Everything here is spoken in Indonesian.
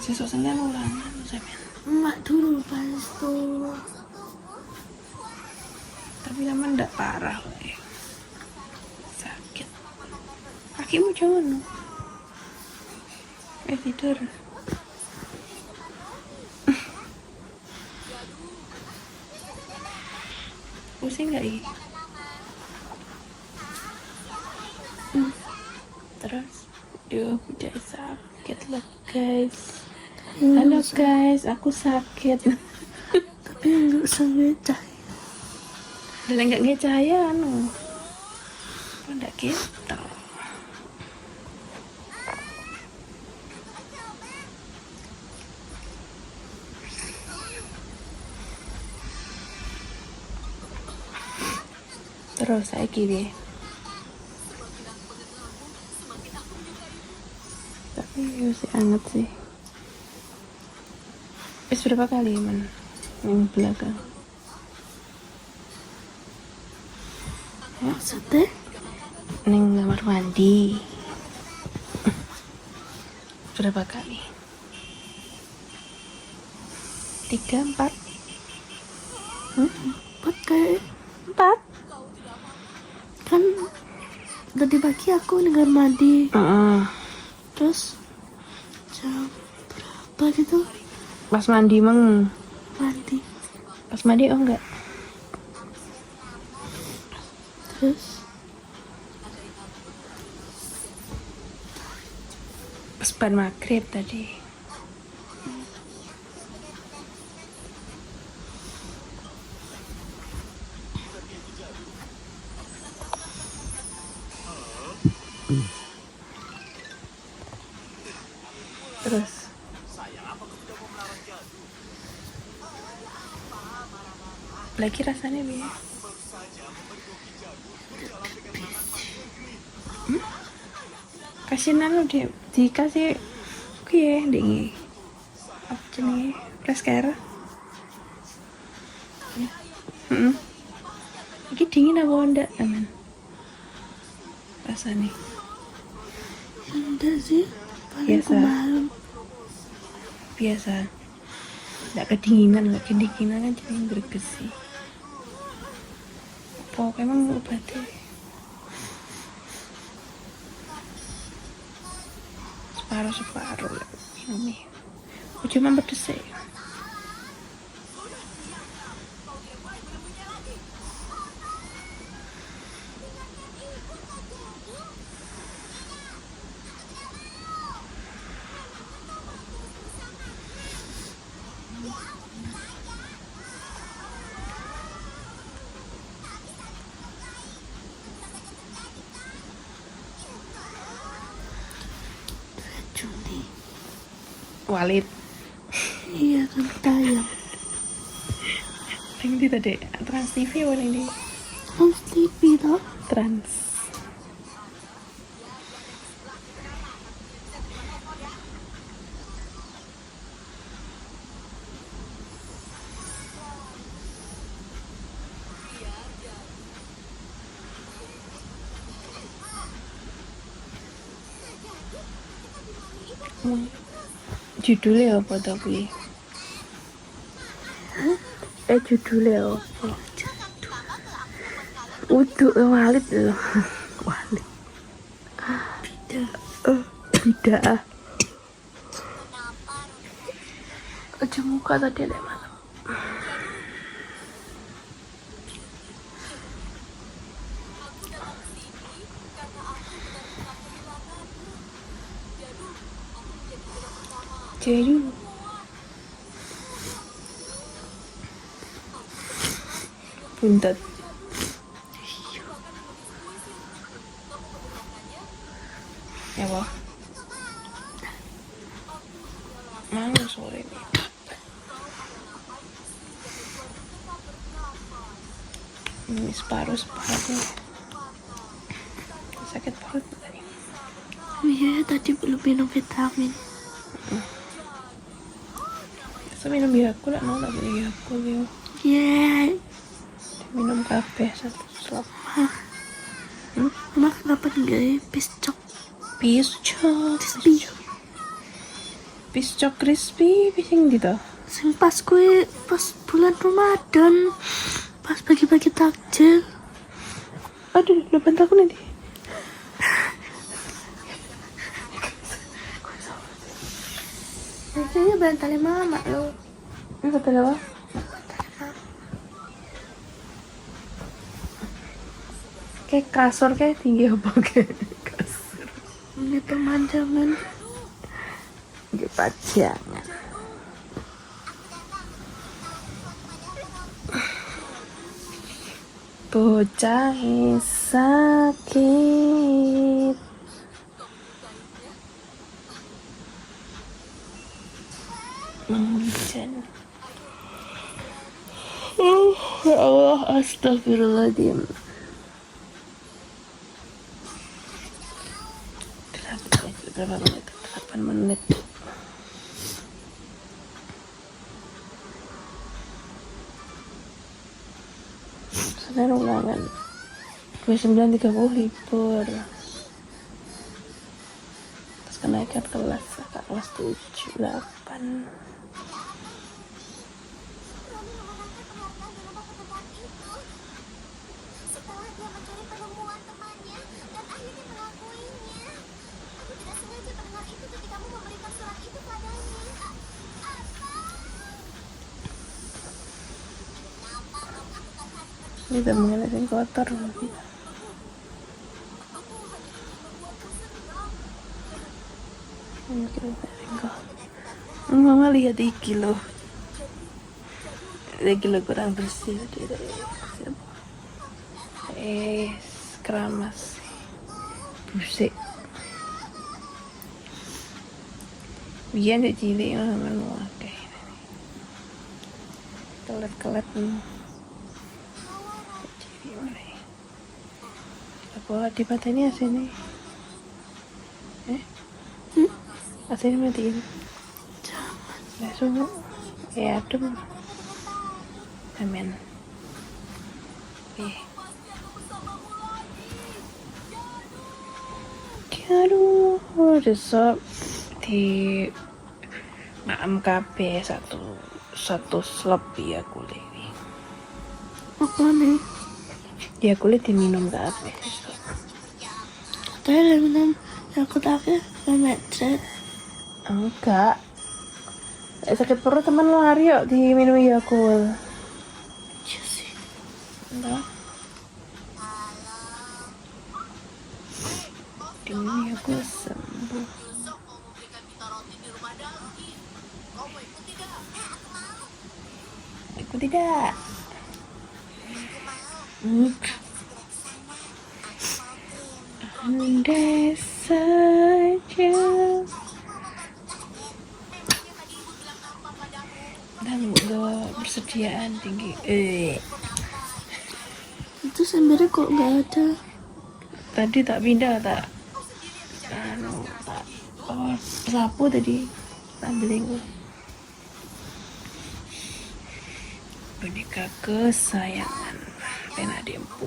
sesuk Senin ulangan sampean. Emak dulu pas tuh. Tapi zaman ndak parah woy. Sakit. Kakimu jangan. Tidur. Pusing nggak ini? Terus, udah sakit loh guys. Halo guys, aku sakit. Tapi nggak usah ngecah. Dan nggak ngecaya anu. Nggak gitu. Terus saya kiri. Tapi masih anget sih. Berapa kali man yang belakang? Maksudnya? Neng kamar mandi. Berapa kali? 3, 4. 4 kayak 4? kan tadi pagi aku dengar mandi. Terus jam berapa gitu Pas mandi meng. mandi. Pas mandi oh enggak? Terus Pas ban maghrib tadi. Terus lagi rasanya bi kasihan lu dikasih kuye dingi apa jenenge fresh care. Iki dingin apa enggak teman rasanya? enggak sih, paling Biasa. kemarin Biasa, nggak kedinginan kan jadi greges sih. Pokoknya emang obatnya separuh minumnya. Cuma pedes sih. Juni. Walid Iya kan tayang yang di tadi Trans TV apa ini? Trans TV toh. Trans. Judulnya apa tapi? Judulnya apa? Uduk Walid loh. Walid. Tidak. Aja muka tadi ada malam. Jeju. Buntet. Ya apa? Mana sore ini? Ini separuh sakit perut tadi. Iya tadi belum minum vitamin. Saya minum Yakult lah, nolak beli Yakult ya. Iya. Minum kafe 1 slop. Emang kenapa enggak ya piscok? Piscok. pisco crispy pising gitu. Sing pas bulan Ramadan, pas bagi-bagi takjil. Aduh, depan aku nanti. Biasanya bantalnya mama lo. Ini kata apa? Kayak kasur kayak tinggi apa kayak kasur. Ini pemandangan. Gak pajangan. Bocah sakit. Hujan. Ya Allah, astagfirullahaladzim. Berapa menit? 8 menit. Sekarang ulangan 29.30 libur. Terus kenaikan kelas kakak kelas 7, 8. Ini udah mengenai kotor lagi. Mama lihat Iki loh. Iki loh kurang bersih. Keramas. Busik. Biar dia cilik mana kayak kelet-kelet apa di mata ini asini asini matiin Jangan. langsung ya adem amin aduh resort di Maam KB satu slop ya kulit ini Apa nih? ya kulit diminum KB Katanya udah minum Yakult akhir Medset. enggak sakit perut teman lari yuk diminum Yakult. Iya sih. Enggak diminum Yakult sembuh. Aku tidak. Andai saja. Dan bersediaan tinggi. Itu sendiri kok nggak ada. Tadi tak pindah tak. Sapu tadi tak beli. Boneka kesayangan Pena Dempu.